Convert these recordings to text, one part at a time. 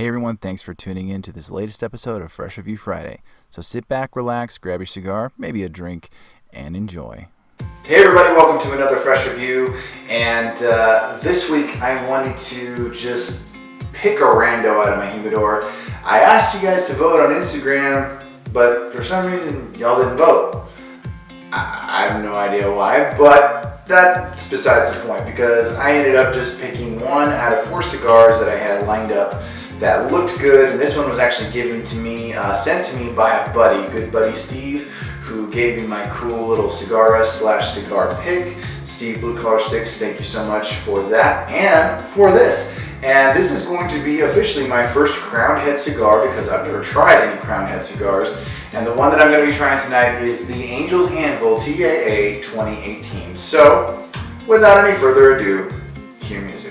Hey everyone, thanks for tuning in to this latest episode of Fresh Review Friday. So sit back, relax, grab your cigar, maybe a drink, and enjoy. Hey everybody, welcome to another Fresh Review. And this week I wanted to just pick a rando out of my humidor. I asked you guys to vote on Instagram, but for some reason y'all didn't vote. I have no idea why, but that's besides the point because I ended up just picking one out of 4 cigars that I had lined up that looked good, and this one was actually given to me, sent to me by a buddy, good buddy Steve, who gave me my cool little Cigars/cigar pick. Steve, Blue Collar Sticks, thank you so much for that and for this. And this is going to be officially my first crowned head cigar because I've never tried any crowned head cigars. And the one that I'm going to be trying tonight is the Anvil TAA 2018. So, without any further ado, cue music.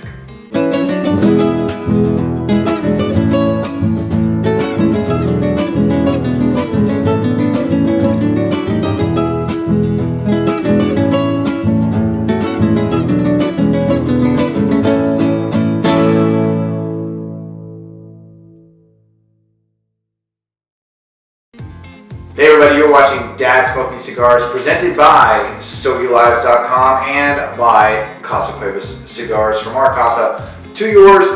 Hey everybody, you're watching Dad Smoking Cigars, presented by StogieLives.com and by Casa Cuevas Cigars. From our casa to yours,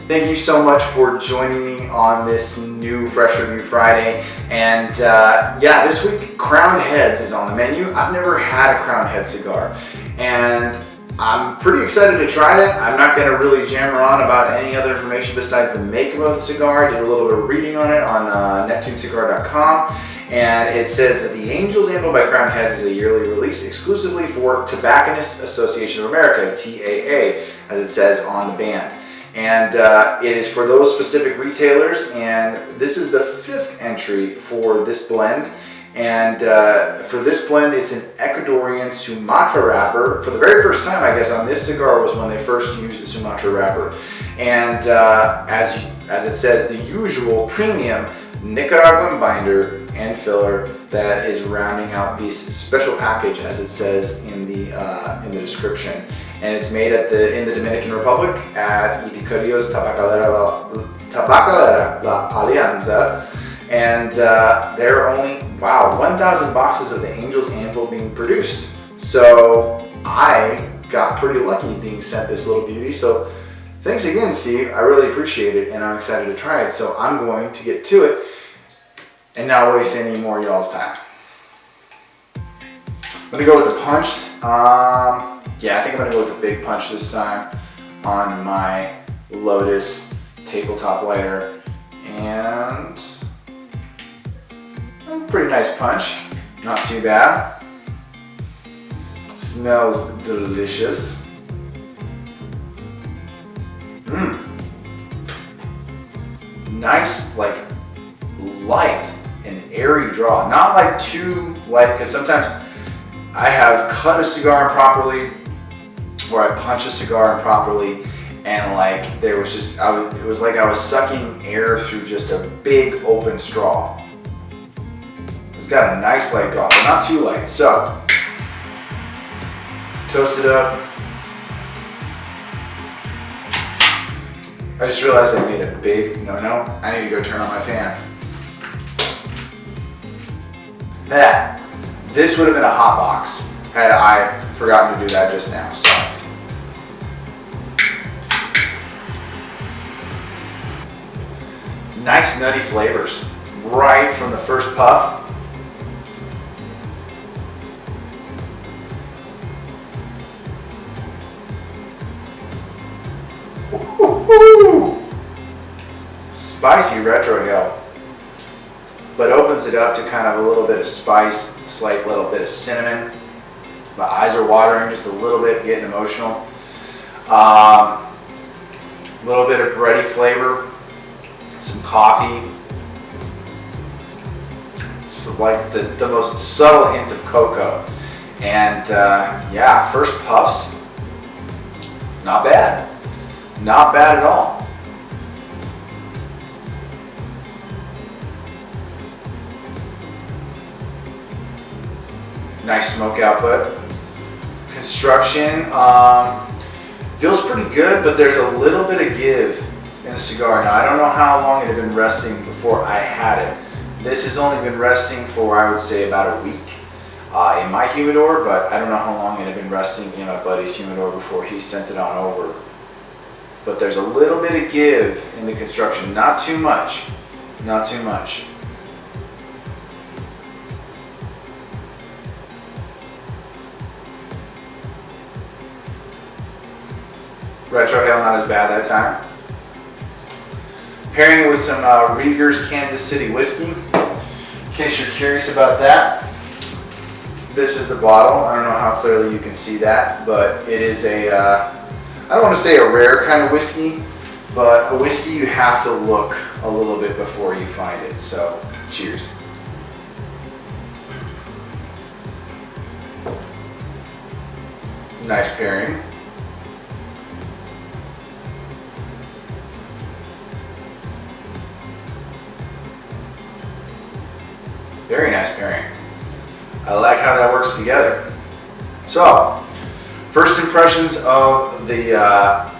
thank you so much for joining me on this new Fresh Review Friday. And yeah, this week, Crowned Heads is on the menu. I've never had a Crowned Head cigar, and I'm pretty excited to try that. I'm not going to really jammer on about any other information besides the makeup of the cigar. I did a little bit of reading on it on NeptuneCigar.com. And it says that the Anvil by Crowned Heads is a yearly release exclusively for Tobacconists Association of America, TAA, as it says on the band. And it is for those specific retailers, and this is the 5th entry for this blend. And for this blend, it's an Ecuadorian Sumatra wrapper. For the very first time, I guess, on this cigar was when they first used the Sumatra wrapper. And as it says, the usual premium Nicaraguan binder and filler that is rounding out this special package, as it says in the description. And it's made in the Dominican Republic at Epicurios Tabacalera La Alianza. And there are only, 1,000 boxes of the Anvil being produced. So I got pretty lucky being sent this little beauty. So thanks again, Steve. I really appreciate it, and I'm excited to try it. So I'm going to get to it and not waste any more of y'all's time. I'm gonna go with the punch. Yeah, I think I'm gonna go with the big punch this time on my Lotus tabletop lighter. And a pretty nice punch, not too bad. Smells delicious. Nice, like light and airy draw. Not like too light, because sometimes I have cut a cigar improperly or I punch a cigar improperly, and like there was just, it was like I was sucking air through just a big open straw. It's got a nice light draw, but not too light. So, toast it up. I just realized I made a big no-no. I need to go turn on my fan. This would have been a hot box had I forgotten to do that just now. So, nice nutty flavors right from the first puff. Woo-hoo-hoo. Spicy retrohale, but opens it up to kind of a little bit of spice, slight little bit of cinnamon. My eyes are watering just a little bit, getting emotional. A little bit of bready flavor, some coffee. It's like the most subtle hint of cocoa. And yeah, first puffs, not bad. Not bad at all. Nice smoke output. Construction feels pretty good, but there's a little bit of give in the cigar. Now I don't know how long it had been resting before I had it. This has only been resting for, I would say, about a week in my humidor, but I don't know how long it had been resting in my buddy's humidor before he sent it on over. But there's a little bit of give in the construction, not too much, not too much. Retrohale not as bad that time. Pairing it with some Rieger's Kansas City whiskey. In case you're curious about that, this is the bottle. I don't know how clearly you can see that, but it is a, I don't want to say a rare kind of whiskey, but a whiskey you have to look a little bit before you find it. So, cheers. Nice pairing. Very nice pairing. I like how that works together. So, first impressions of the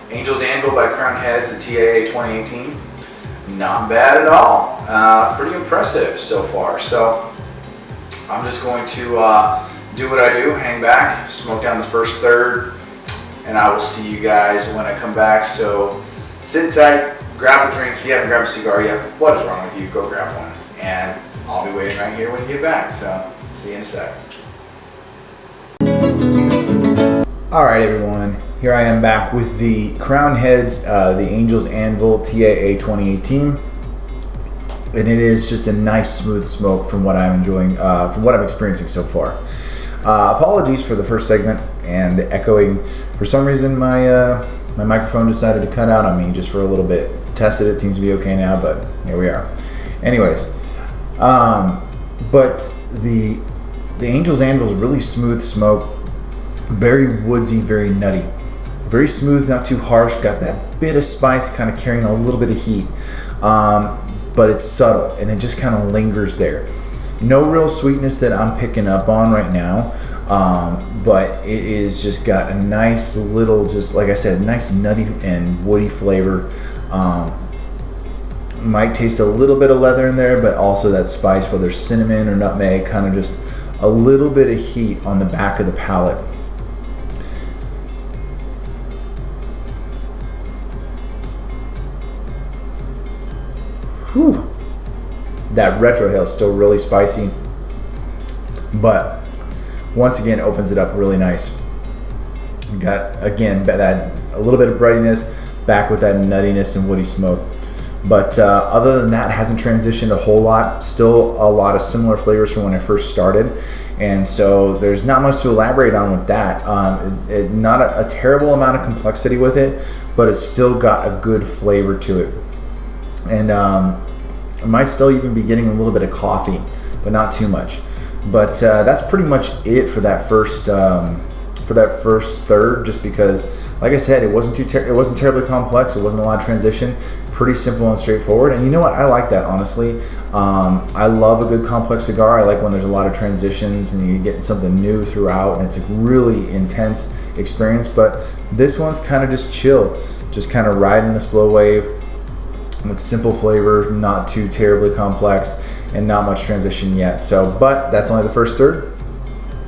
Angel's Anvil by Crown Heads, the TAA 2018. Not bad at all. Pretty impressive so far. So, I'm just going to do what I do, hang back, smoke down the first third, and I will see you guys when I come back. So, sit tight, grab a drink. If you haven't grabbed a cigar yet, what is wrong with you? Go grab one. And I'll be waiting right here when you get back, so see you in a sec. All right, everyone, here I am back with the Crown Heads, the Angel's Anvil TAA 2018, and it is just a nice smooth smoke from what I'm enjoying, from what I'm experiencing so far. Apologies for the first segment and the echoing. For some reason, my microphone decided to cut out on me just for a little bit. Tested it, seems to be okay now, but here we are. Anyways. But the Angel's Anvil is really smooth smoke, very woodsy, very nutty, very smooth, not too harsh, got that bit of spice kind of carrying a little bit of heat, but it's subtle and it just kind of lingers there. No real sweetness that I'm picking up on right now, but it is just got a nice little, just like I said, nice nutty and woody flavor. Might taste a little bit of leather in there, but also that spice, whether cinnamon or nutmeg, kind of just a little bit of heat on the back of the palate. Whew. That retrohale is still really spicy, but once again opens it up really nice. You got, again, that a little bit of breadiness back with that nuttiness and woody smoke. But other than that, hasn't transitioned a whole lot. Still a lot of similar flavors from when I first started. And so there's not much to elaborate on with that. Not a terrible amount of complexity with it, but it's still got a good flavor to it. And I might still even be getting a little bit of coffee, but not too much. But that's pretty much it for that first third, just because, like I said, it wasn't terribly complex. It wasn't a lot of transition. Pretty simple and straightforward. And you know what? I like that, honestly. I love a good complex cigar. I like when there's a lot of transitions and you're getting something new throughout, and it's a really intense experience. But this one's kind of just chill, just kind of riding the slow wave with simple flavor, not too terribly complex, and not much transition yet. So, but that's only the first third.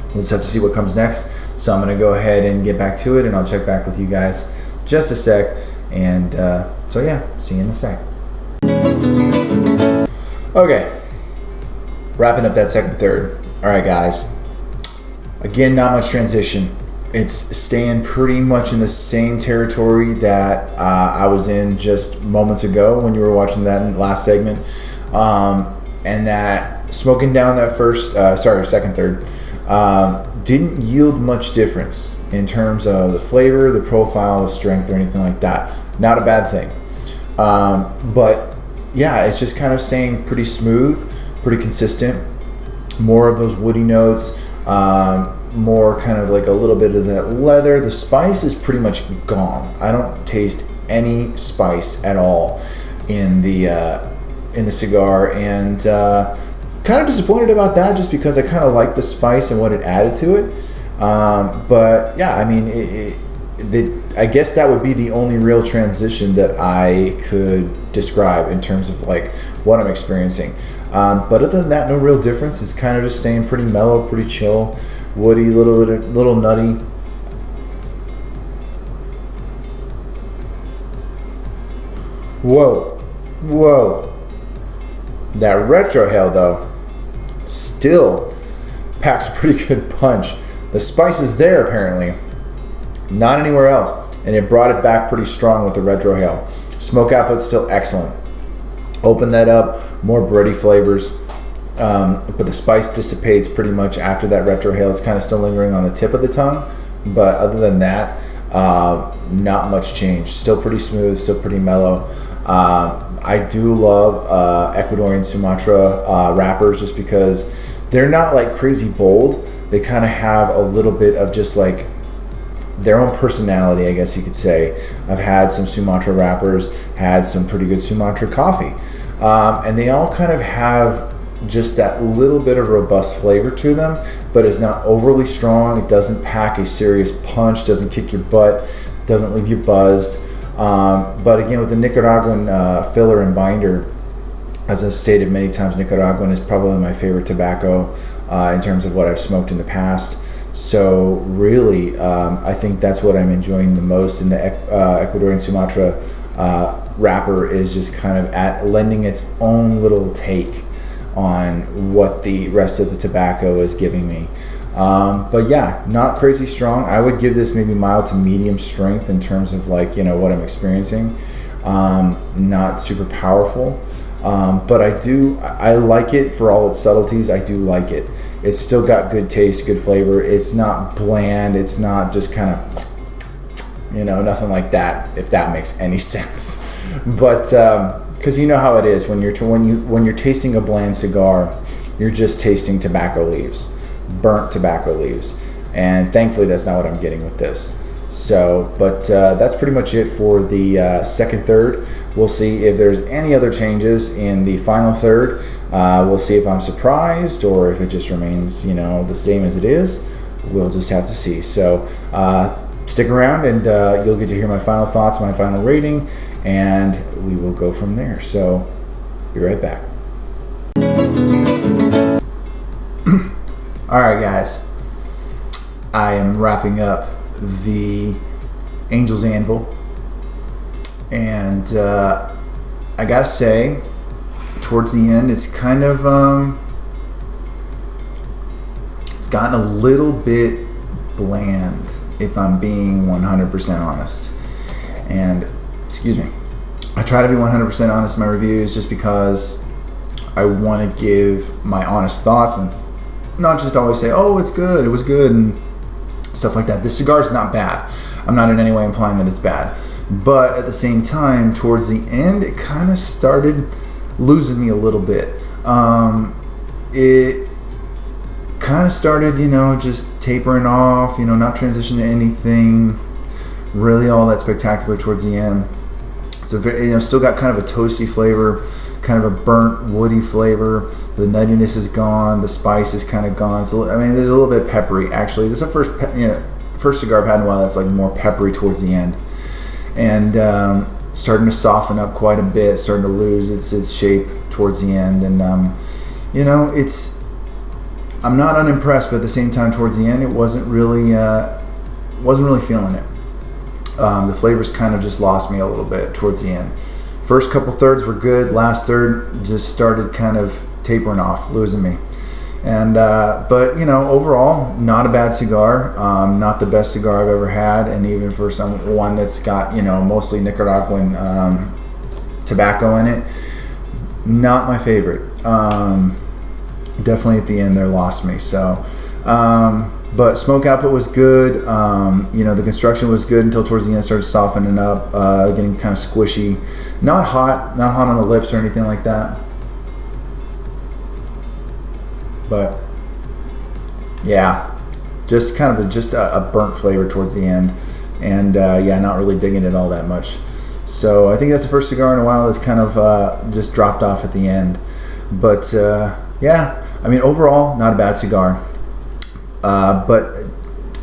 We'll just have to see what comes next. So I'm going to go ahead and get back to it, and I'll check back with you guys just a sec. And so yeah, see you in a sec. Okay, wrapping up that second third. All right, guys. Again, not much transition. It's staying pretty much in the same territory that I was in just moments ago when you were watching that last segment. And that smoking down that second third, didn't yield much difference in terms of the flavor, the profile, the strength, or anything like that. Not a bad thing. But yeah, it's just kind of staying pretty smooth, pretty consistent. More of those woody notes, more kind of like a little bit of that leather. The spice is pretty much gone. I don't taste any spice at all in the cigar, and kind of disappointed about that, just because I kind of like the spice and what it added to it. But yeah, I mean, I guess that would be the only real transition that I could describe in terms of like what I'm experiencing. But other than that, no real difference. It's kind of just staying pretty mellow, pretty chill, woody, little nutty. Whoa. That retrohale though still packs a pretty good punch. The spice is there apparently, not anywhere else, and it brought it back pretty strong with the retrohale. Smoke output's still excellent. Open that up, more bready flavors, but the spice dissipates pretty much after that retrohale. It's kind of still lingering on the tip of the tongue, but other than that, not much change. Still pretty smooth, still pretty mellow. I do love Ecuadorian Sumatra wrappers just because they're not like crazy bold. They kind of have a little bit of just like their own personality, I guess you could say. I've had some Sumatra wrappers, had some pretty good Sumatra coffee, and they all kind of have just that little bit of robust flavor to them, but it's not overly strong. It doesn't pack a serious punch, doesn't kick your butt, doesn't leave you buzzed. But again, with the Nicaraguan filler and binder, as I've stated many times, Nicaraguan is probably my favorite tobacco in terms of what I've smoked in the past. So really, I think that's what I'm enjoying the most in the Ecuadorian Sumatra wrapper, is just kind of lending its own little take on what the rest of the tobacco is giving me. But yeah, not crazy strong. I would give this maybe mild to medium strength in terms of like, what I'm experiencing. Not super powerful. But I like it for all its subtleties. I do like it. It's still got good taste, good flavor. It's not bland. It's not just kind of, nothing like that, if that makes any sense. But, cause you know how it is when you're tasting a bland cigar, you're just tasting tobacco leaves, burnt tobacco leaves. And thankfully that's not what I'm getting with this. So, but that's pretty much it for the second third. We'll see if there's any other changes in the final third. We'll see if I'm surprised or if it just remains, the same as it is. We'll just have to see. So stick around and you'll get to hear my final thoughts, my final rating, and we will go from there. So be right back. All right, guys. I am wrapping up the Angel's Anvil, and I gotta say, towards the end, it's kind of it's gotten a little bit bland, if I'm being 100% honest. And excuse me, I try to be 100% honest in my reviews just because I want to give my honest thoughts and not just always say, oh, it's good, it was good, and stuff like that. This cigar is not bad. I'm not in any way implying that it's bad. But at the same time, towards the end, it kind of started losing me a little bit. It kind of started, just tapering off, not transitioning to anything really all that spectacular towards the end. It's a very, still got kind of a toasty flavor, kind of a burnt woody flavor. The nuttiness is gone. The spice is kind of gone. There's a little bit peppery actually. This is the first cigar I've had in a while that's like more peppery towards the end, and starting to soften up quite a bit, starting to lose its shape towards the end. And I'm not unimpressed, but at the same time, towards the end, it wasn't really feeling it. The flavors kind of just lost me a little bit towards the end. First couple thirds were good. Last third just started kind of tapering off, losing me. And but overall, not a bad cigar. Not the best cigar I've ever had, and even for one that's got mostly Nicaraguan tobacco in it, not my favorite. Definitely at the end there lost me. So. But smoke output was good. The construction was good until towards the end it started softening up, getting kind of squishy. Not hot on the lips or anything like that. But yeah, just kind of a burnt flavor towards the end, and not really digging it all that much. So I think that's the first cigar in a while that's kind of just dropped off at the end. But overall, not a bad cigar. But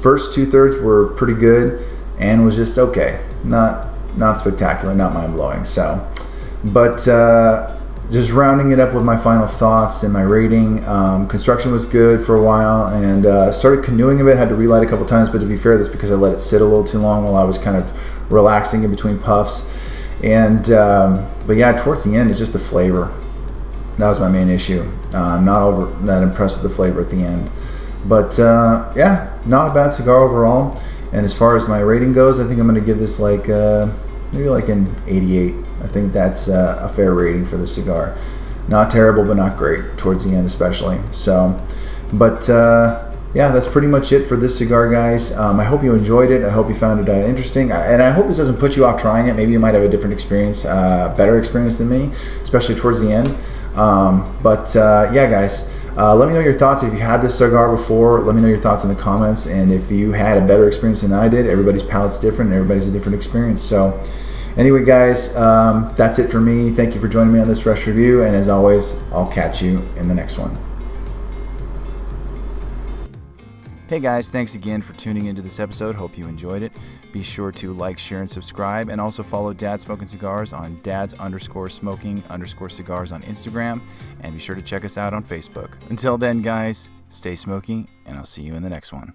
first 2/3 were pretty good, and was just okay. Not spectacular, not mind-blowing. So, but just rounding it up with my final thoughts and my rating. Construction was good for a while, and started canoeing a bit. Had to relight a couple times, but to be fair, that's because I let it sit a little too long while I was kind of relaxing in between puffs. And but yeah, towards the end, it's just the flavor. That was my main issue. I'm not that impressed with the flavor at the end. But yeah, not a bad cigar overall. And as far as my rating goes, I think I'm going to give this like maybe like an 88. I think that's a fair rating for the cigar. Not terrible, but not great towards the end especially. So, but yeah, that's pretty much it for this cigar, guys. I hope you enjoyed it. I hope you found it interesting. And I hope this doesn't put you off trying it. Maybe you might have a different experience, better experience than me, especially towards the end. But yeah, guys, let me know your thoughts. If you had this cigar before, let me know your thoughts in the comments. And if you had a better experience than I did, everybody's palate's different. Everybody's a different experience. So anyway, guys, that's it for me. Thank you for joining me on this fresh review. And as always, I'll catch you in the next one. Hey guys, thanks again for tuning into this episode. Hope you enjoyed it. Be sure to like, share, and subscribe, and also follow Dad Smoking Cigars on dads_smoking_cigars on Instagram, and be sure to check us out on Facebook. Until then, guys, stay smoky, and I'll see you in the next one.